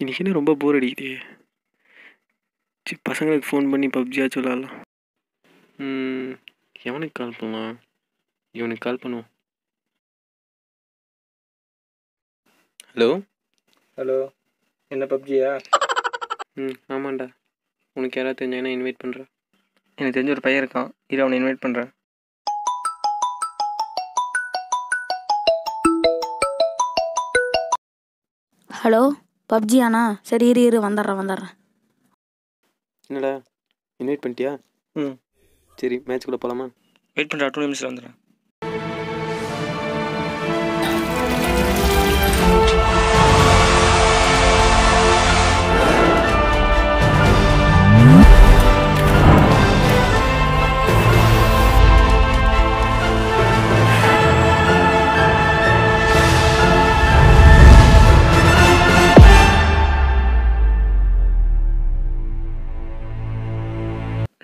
இன்னைக்கு என்ன ரொம்ப போர் அடிக்குது. சரி, பசங்களுக்கு ஃபோன் பண்ணி பப்ஜியாச்சும் விளாட்லாம். எவனுக்கு கால் பண்ணலாம்? இவனுக்கு கால் பண்ணுவோம். ஹலோ ஹலோ, என்ன பப்ஜியா? ஆமாண்டா. உனக்கு யாராவது தெரிஞ்சாங்கன்னா இன்வைட் பண்ணுறேன். எனக்கு தெரிஞ்ச ஒரு பையன் இருக்கான், இரு அவனை இன்வைட் பண்ணுறேன். ஹலோ, பப்ஜியாண்ணா? சரி இரு வந்துடுறேன். என்னடா இன்வைட் பண்ணிட்டியா? சரி, மேட்ச்குள்ளே போகலாமா? வெயிட் பண்ணுறா, 2 நிமிஷத்தில் வந்துடுறேன்.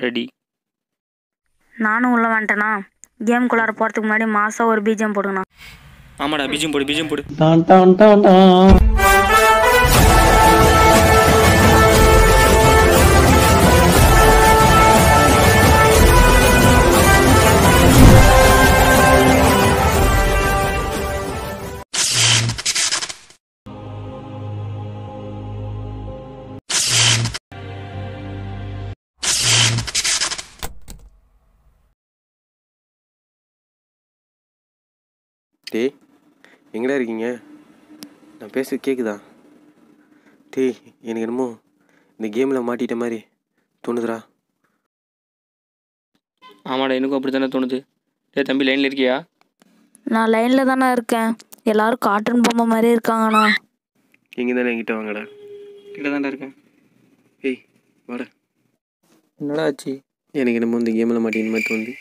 ரெடி. நானும் உள்ள வந்துட்டேனா? கேம்குள்ளார போகிறதுக்கு முன்னாடி மாதம் ஒரு பிஜிஎம் போடுங்கண்ணா. ஆமாடா, பிஜிஎம் போடு. டேய், எங்கடா இருக்கீங்க? நான் பேச கேட்குதா? டேய், எனக்கு என்னமோ இந்த கேமில் மாட்டிட்ட மாதிரி தோணுதுடா. ஆமாடா, எனக்கும் அப்படி தானே தோணுது. டேய் தம்பி, லைனில் இருக்கியா? நான் லைனில் தானே இருக்கேன். எல்லாரும் கார்ட்டூன் பொம்மை மாதிரியே இருக்காங்கண்ணா. இங்கே தானே என்கிட்ட வாங்கடா. கிட்ட தான்டா இருக்கேன். ஏய் வாடா. என்னடா ஆச்சு? எனக்கு என்னமோ இந்த கேமில் மாட்டின மாதிரி தோணுது.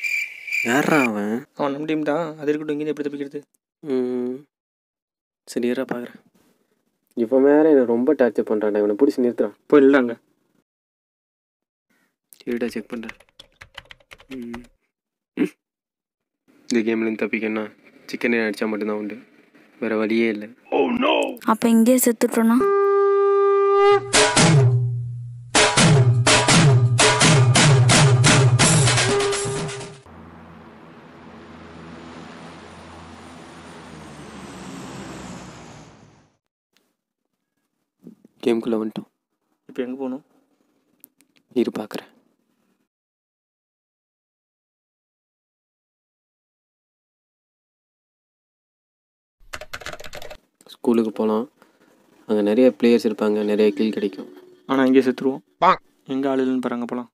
யாரா அவன்? அவன் நம்ம டீம் தான். அது இருக்கட்டும், இங்கே எப்படி தப்பிக்கிறது? சரி யாரா பார்க்குறேன். இப்போ வேற என்னை ரொம்ப டார்ச்சர் பண்ணுறான்டா. இவனை பிடிச்சி நிறுத்துறான். போய் இல்லைங்க. சரிடா, செக் பண்ணுறேன். இந்த கேம்லேருந்து தப்பிக்கன்னா சிக்கனே அடித்தா மட்டும்தான் உண்டு, வேறு வழியே இல்லை. அப்போ இங்கேயே செத்துட்டோன்னா? கேம்குள்ளே வந்துட்டோம். இப்போ எங்கே போகணும்? இரு பார்க்குறேன். ஸ்கூலுக்கு போகலாம். அங்கே நிறைய பிளேயர்ஸ் இருப்பாங்க, நிறைய கில் கிடைக்கும். ஆனால் இங்கே செத்துருவோம். எங்கே ஆள் இல்லைன்னு பாருங்க, போகலாம்.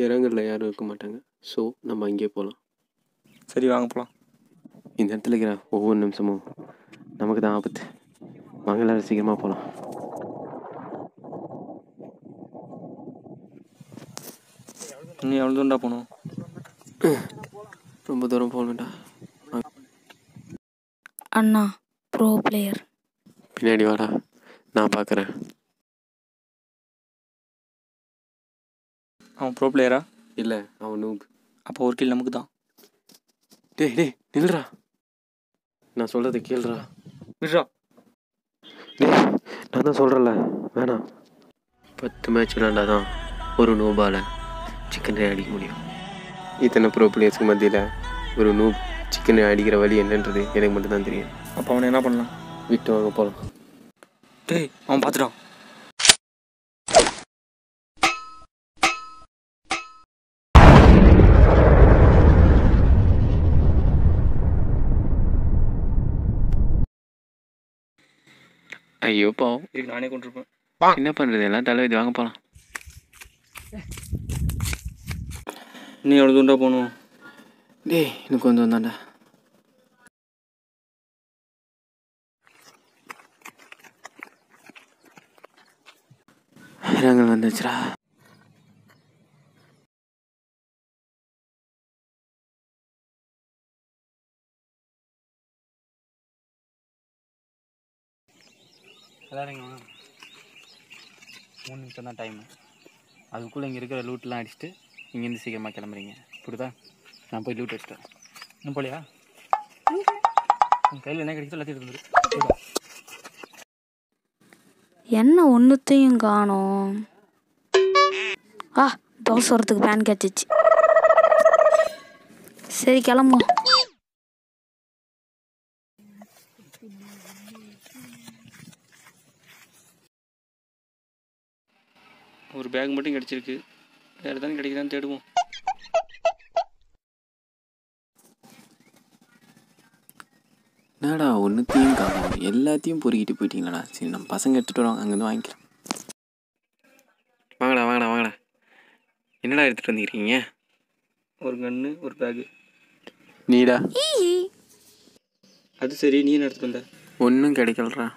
இறங்குல யாரும் இருக்க மாட்டாங்க. ஸோ நம்ம அங்கேயே போகலாம். சரி வாங்க போகலாம். இந்த இடத்துல இருக்கிற ஒவ்வொரு நிமிஷமும் நமக்கு தான் ஆபத்து. வாங்க எல்லாரும் சீக்கிரமாக போகலாம். நீ எவ்வளோ தூரம்டா போகணும்? ரொம்ப தூரம் போகணும்டா. அண்ணா ப்ரோ பிளேயர். பின்னாடி வாடா, நான் பார்க்குறேன். அவன் ப்ரோ பிளேயரா? இல்லை, அவன் நூப். அப்போ ஒரு கில் நமக்கு தான். டேய் நில்றா, நான் சொல்கிறத கேளுடா. விட்றா. டேய், நான் தான் சொல்கிறேன்ல, வேணாம். 10 மேட்ச் விளாண்டா தான் ஒரு நூபால் சிக்கனை அடிக்க முடியும். இத்தனை ப்ரோ பிளேயர்ஸ்க்கு மத்தியில் ஒரு நூப் சிக்கனை அடிக்கிற வழி என்னன்றது எனக்கு மட்டும்தான் தெரியும். அப்போ அவனை என்ன பண்ணலாம்? விட்டு வாங்க போகலாம். டேய், அவன் பார்த்துட்டான். ஐயோ பாவம், இதுக்கு நானே கொண்டிருப்பேன். என்ன பண்ணுறது, எல்லாம் தலைவலி. வாங்க போகலாம். நீ எவ்வளோ தூண்டா போகணும்? டேய், இன்னும் கொஞ்சம் வந்தாண்டா. நாங்கள் வந்துச்சுடா. விளாடுங்க 3 நிமிஷம் தான் டைமு. அதுக்குள்ளே இங்கே இருக்கிற லூட்லாம் அடிச்சுட்டு இங்கேருந்து சீக்கிரமாக கிளம்புறீங்க. இப்படிதான் நான் போய் லூட் வச்சுட்டேன். இன்னும் போலியா? உன் கையில் என்ன கிடைச்சோ எல்லாத்தையும் இருந்துரு. என்ன ஒன்றுத்தையும் காணோம். தோசை வரத்துக்கு பேன் கிடச்சிச்சு. சரி கிளம்பும். ஒரு பேக் மட்டும் கிடச்சிருக்கு. வேறு தானே கிடைக்குதான்னு தேடுவோம். என்னடா ஒன்றுத்தையும் காணும், எல்லாத்தையும் பொறுக்கிட்டு போயிட்டீங்களாடா. சரி நம்ம பசங்க எடுத்துகிட்டு வரோம், அங்கேருந்து வாங்கிக்கிறோம். வாங்கடா வாங்கடா வாங்கடா. என்னடா எடுத்துகிட்டு வந்துக்கிறீங்க? ஒரு கன்று, ஒரு பேகு. நீடா? அது சரி, நீ என்ன எடுத்துகிட்டு வந்த? ஒன்றும் கிடைக்கலடா.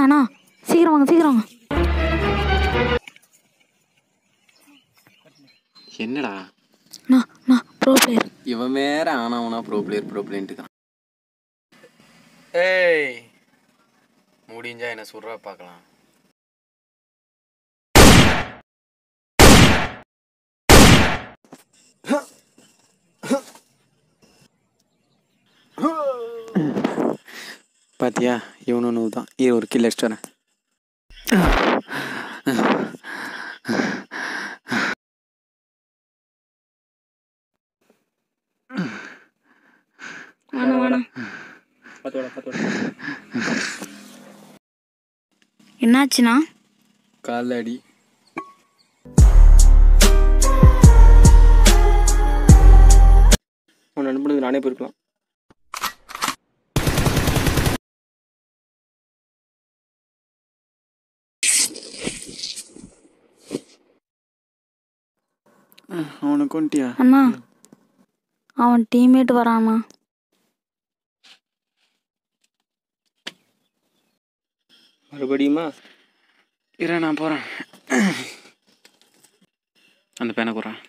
அண்ணா சீக்கிரம் வாங்க சீக்கிரம் வாங்க. என்னடா ப்ரோ பிளேயர். இவன் வேற ஆனா ப்ரோ பிளேயர்ன்ட்டு. ஏய் முடிஞ்சா என்ன சொல்றா பார்க்கலாம். பாத்தியா, இவனு நூறு தான். ஒரு கில் அடிச்சிட்டு வரேன். என்னாச்சுண்ணா? கால்ல அடி. உன்னை அனுப்புனது நானே போயிருக்கலாம். அவனை கொண்டியா? அண்ணா அவன் டீம்மேட் வரானா? மறுபடியுமா? இரு நான் போகிறேன். அந்த பேனை போகிறேன்.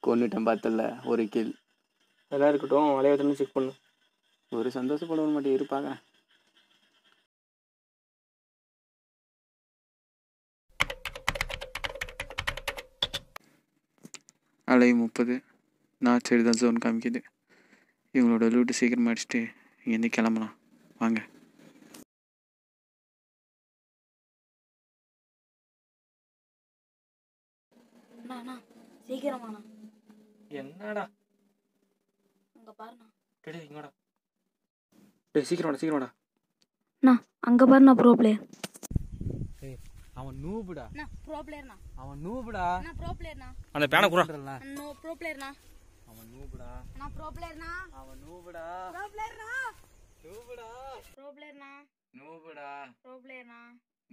கொண்டுட்டேன் பார்த்தல, ஒரு கில். நல்லா இருக்கட்டும், வளையத்துலேருந்து செக் பண்ணு. ஒரு சந்தோஷப்பட மாட்டேன், இருப்பாங்க. அலை 30 நார்த் சைடு தான் ஜோன் காமிக்குது. இவங்களோட லூட்டு சீக்கிரமாக அடிச்சுட்டு இங்கேருந்து கிளம்பலாம் வாங்க. சீக்கிரமாண்ணா. என்னடா அங்கே பாருண்ணா. டேய் இங்கடா. டேய் சீக்கிரமாடா. அங்கே பாருண்ணா ப்ரோ பிளேயர். அவன் நூபுடா. ப்ரோ பிளேயர்ண்ணா. அவன் நூபுடா. ப்ரோ பிளேயர்ண்ணா. அந்த பேனை குறா. ப்ரோ பிளேயர்ண்ணா. அவன் நூபுடா. ப்ரோ பிளேயர்ண்ணா. அவன் நூபுடா. ப்ரோ பிளேயர்ண்ணா. நூபுடா. ப்ரோ பிளேயர்ண்ணா. நூபுடா. ப்ரோ பிளேயர்ண்ணா.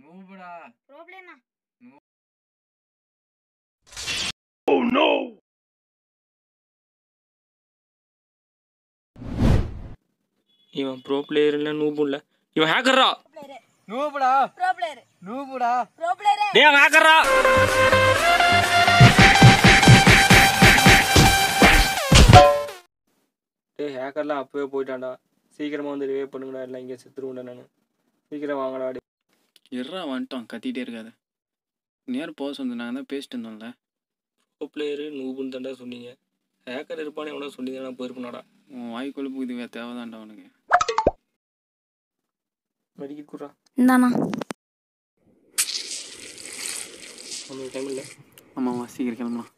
நூபுடா. ப்ரோ பிளேயர்ண்ணா. Oh no. இவன் ப்ரோ பிளேயர் இல்ல, நூபு இல்ல, இவன் ஹேக்கர்ரா. நூபுடா. Bro player. நூபுடா. Bro player. டேய் அவன் ஹேக்கர்ரா. டேய் ஹேக்கர்லாம் அப்பவே போயிட்டான்டா. சீக்கிரமா வந்து ரிவைவ் பண்ணுங்கடா, எல்லாம் இங்கே செத்துருவேன்டா நான். சீக்கிரம் வாங்கடா. எர்ரா வந்துட்டான், கத்திட்டே இருக்காது. நேர் போக சொன்ன, நாங்கள் தான் பேசிட்டு இருந்தோம்ல. ப்ரோ பிளேயரு நூபுன்னு தாண்டா சொன்னீங்க. ஹேக்கர் இருப்பானே எவனோ சொன்னீங்க, நான் போயிருப்பேனாடா. உன் வாய்க்குழுப்பு இதுவே தேவைதான்டா அவனுக்கு. மெடிக்கிட் குடுறா. இந்தாண்ணா. அவனுக்கு டைம் இல்லை. ஆமாம்மா சீக்கிரம் கிளம்பலாம்.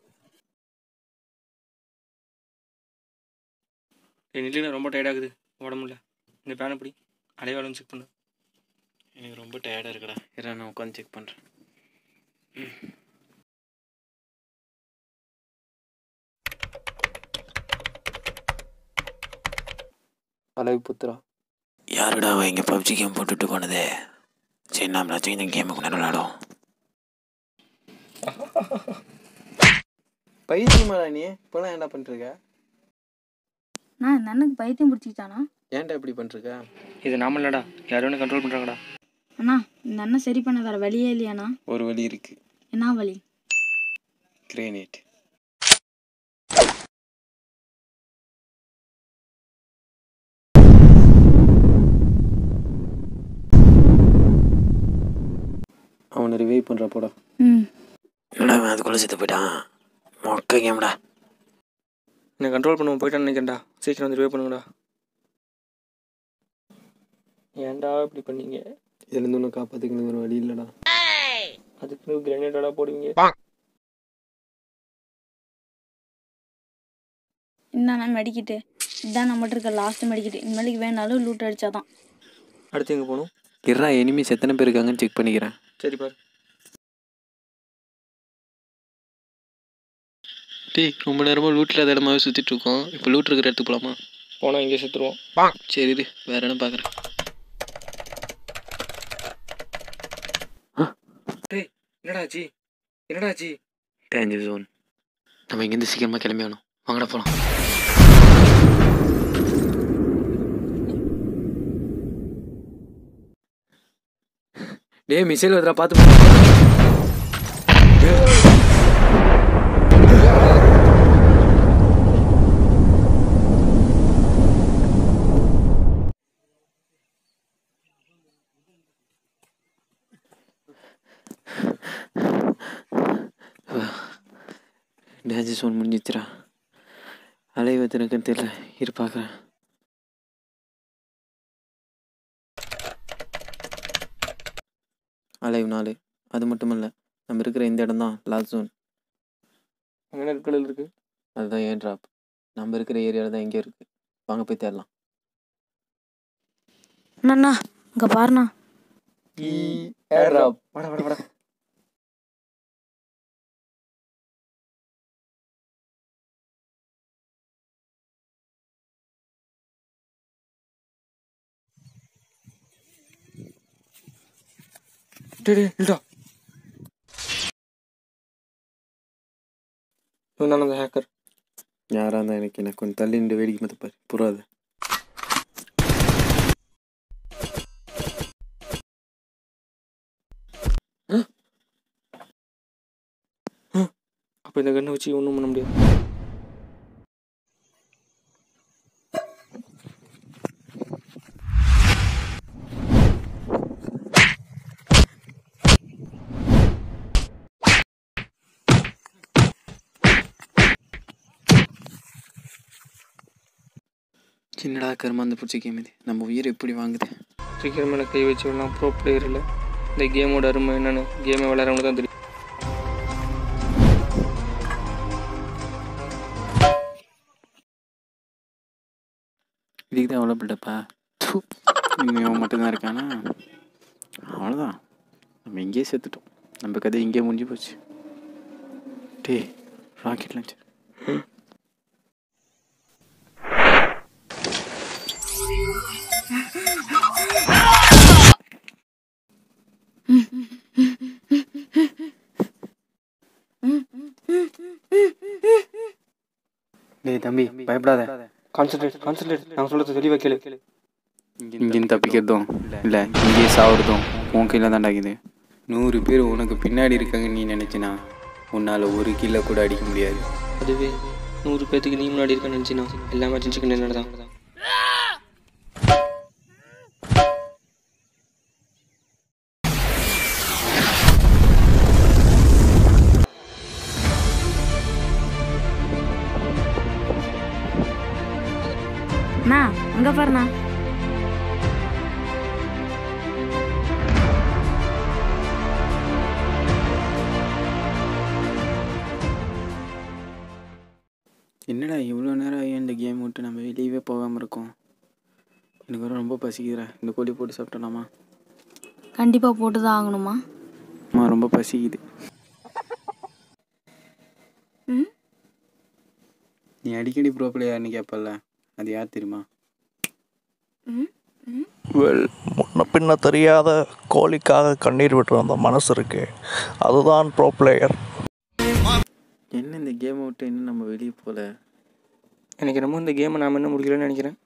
நில்லுண்ணா, ரொம்ப டயர்டாகுது, உடம்புல. இந்த பேனை பிடி, அடையாளம் செக் பண்ணு. எனக்கு ரொம்ப டயர்டாக இருக்குடா. இரு நான் உட்காந்து செக் பண்ணுறேன். அலைவு புத்துரா. யாருடா இங்கே பப்ஜி கேம் போட்டுட்டு போனது? சரி நம்மளாச்சும் இந்த கேமுக்கு விளாடும். பைத்தியமாடா நீ இப்போலாம் என்ன பண்ணிருக்க? நான் இந்த அண்ணனுக்கு பைத்தியம் பிடிச்சிக்கிட்டானா? ஏன்டா இப்படி பண்ணிருக்க? இது நாம இல்லடா, யாரும் ஒன்று கண்ட்ரோல் பண்ணுறாங்கடா. அண்ணா இந்த அண்ணன் சரி பண்ண வேற வழியே இல்லையாண்ணா? ஒரு வழி இருக்கு. என்ன வழி? கிரேனேட். அவனை ரிவைவ் பண்ணுறா போடா. என்னடா அவன் அதுக்குள்ளே செத்து போயிட்டான். மொக்க கேம்டா. நான் கண்ட்ரோல் பண்ணுவோம் போயிட்டான்னு நினைக்கிறேன்டா. சீக்கிரம் வந்து ரிவைவ் பண்ணுங்கடா. ஏன்டா இப்படி பண்ணீங்க? இதுலேருந்து ஒன்று காப்பாற்றிக்கணும் ஒரு வழி இல்லைடா. அதுக்கு கிரேனேட்டடா போடுவீங்க. என்னண்ணா மெடிக்கிட்டு? இதுதான் நம்மகிட்ட இருக்க லாஸ்ட் மெடிக்கிட்டு. இனிமேலுக்கு வேணாலும் லூட் அடிச்சாதான். அடுத்து எங்கே போகணும்? இருடா எனிமீஸ் எத்தனை பேர் இருக்காங்கன்னு செக் பண்ணிக்கிறேன். சரி பாரு. டேய் ரொம்ப நேரமாக லூட்டில் அதை இடமாவே சுற்றிட்டு இருக்கோம். இப்போ லூட் இருக்கிற இடத்துக்கு போகலாமா? போனால் இங்கே செத்துருவோம். சரி இது வேற இடம் பார்க்குறேன். டேய் என்னடாச்சு? என்னடாச்சு? Danger zone. நம்ம இங்கேருந்து சீக்கிரமாக கிளம்பி ஆகணும். வாங்கடா போகலாம். டேய் மிசைல் வருதுடா பார்த்து. Danger zone முடிஞ்சிச்சுரா. அலைவது எனக்குன்னு தெரியல. இரு பார்க்குறேன். அலைவ் 4. அது மட்டும் இல்லை, நம்ம இருக்கிற இந்த இடம் தான் லாஸ்ட் ஜோன். அங்கே நெற்கடல் இருக்குது. அதுதான் ஏன் ட்ராப். நம்ம இருக்கிற ஏரியாவில் தான் எங்கேயும் இருக்குது. வாங்க போய் தேடலாம். அண்ணா இங்கே பாருண்ணா. Air drop. வாடா வாடா வாடா. டேய் இல்லடா. இவன் தான் அந்த ஹேக்கர். யாராக இருந்தால் எனக்கு கொஞ்சம் தள்ளி நின்று வேடிக்கை பார்த்து பாரு. புறாது. அப்போ இந்த கண்ணை வச்சு ஒன்றும் பண்ண முடியாது. சின்னடா கருமாந்து பிடிச்ச கேம் இது. நம்ம உயிர் எப்படி வாங்குது? சீக்கிரம் மேலே கை வச்சு விடலாம். ப்ரோ பிளேயர் இல்லை. இந்த கேமோட அருமை என்னன்னு கேமை விளையாடுறவங்க தான் தெரியும். இதுக்கு தான் அவ்வளோ பில்டப்பா. இவன் மட்டும்தான் இருக்கானா? அவ்வளோதான், நம்ம இங்கேயே செத்துட்டோம். நம்ம கதை இங்கேயே முடிஞ்சு போச்சு. டே ராக்கெட் லான்ச்சர். டேய் தம்பி பயப்படாத. கான்சன்ட்ரேட் நான் சொல்கிறது தெளிவாக கேளு. இங்கேருந்து தப்பிக்கிறதும் இல்லை இங்கேயே சாவுறதும் உன் கையில் தான் ஆகுது. 100 பேர் உனக்கு பின்னாடி இருக்காங்கன்னு நீ நினச்சினா உன்னால் ஒரு கிலோ கூட அடிக்க முடியாது. அதுவே 100 பேர்த்துக்கு நீ முன்னாடி இருக்கன்னு நினச்சினா எல்லா மேட்சும் சிக்கன் என்னோட தான். அண்ணா அங்கே பாருண்ணா. என்னடா இவ்வளோ நேரம் ஆகி இந்த கேம் விட்டு நம்ம வெளியவே போகாமல் இருக்கோம். எனக்கு வர ரொம்ப பசிக்குதுடா. இந்த கோழி போட்டு சாப்பிட்டலாமா? கண்டிப்பாக போட்டு தான் ஆகணுமா? அம்மா ரொம்ப பசிக்குது. நீ அடிக்கடி ப்ரோ பிளேயர்னு கேட்பல, அது யார் தெரியுமா? முன்ன பின்ன தெரியாத கோழிக்காக கண்ணீர் விட்டு வந்த மனசு இருக்கு, அதுதான் ப்ரோ பிளேயர். என்ன இந்த கேமை விட்டு இன்னும் நம்ம வெளியே போகல? எனக்கு என்னமோ இந்த கேமை நாம் இன்னும் முடிக்கலன்னு நினைக்கிறேன்.